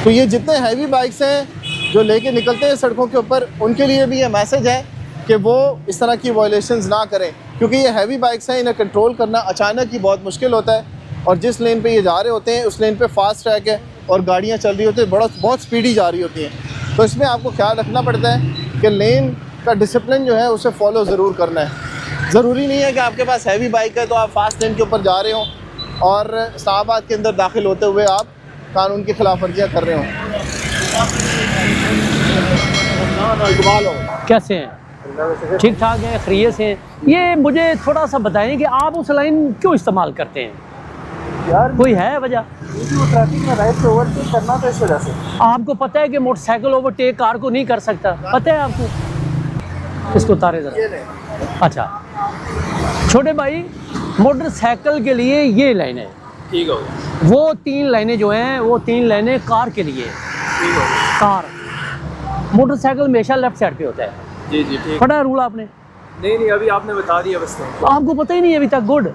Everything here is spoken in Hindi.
तो ये जितने हैवी बाइक्स हैं जो लेके निकलते हैं सड़कों के ऊपर, उनके लिए भी ये मैसेज है कि वो इस तरह की वायलेशंस ना करें, क्योंकि ये हैवी बाइक्स हैं, इन्हें कंट्रोल करना अचानक ही बहुत मुश्किल होता है। और जिस लेन पे ये जा रहे होते हैं उस लेन पे फास्ट ट्रैक है और गाड़ियाँ चल रही होती हैं, बहुत स्पीडी जा रही होती हैं। तो इसमें आपको ख्याल रखना पड़ता है कि लेन का डिसिप्लिन जो है उसे फॉलो ज़रूर करना है। ज़रूरी नहीं है कि आपके पास हैवी बाइक है तो आप फास्ट लेन के ऊपर जा रहे हो और इस्लामाबाद के अंदर दाखिल होते हुए आप कानून की खिलाफ वर्जियाँ कर रहे हो। कैसे हैं? ठीक ठाक है, खैरियत से हैं। ये मुझे थोड़ा सा बताएं कि आप उस लाइन क्यों इस्तेमाल करते हैं? यार कोई है वजह? ट्रैफिक में राइट से ओवरटेक करना था इस वजह से। आपको पता है कि मोटरसाइकिल ओवरटेक कार को नहीं कर सकता, पता है आपको? इसको उतारे जरा। अच्छा छोटे भाई, मोटरसाइकिल के लिए ये लाइन है, ठीक हो गया। वो 3 लाइनें जो हैं वो 3 लाइनें कार के लिए। ठीक हो गया। कार, मोटरसाइकिल हमेशा लेफ्ट साइड पे होता है। जी जी ठीक। पढ़ा है रूल आपने? नहीं अभी आपने बता दिया बस। तो आपको पता ही नहीं है अभी तक। गुड।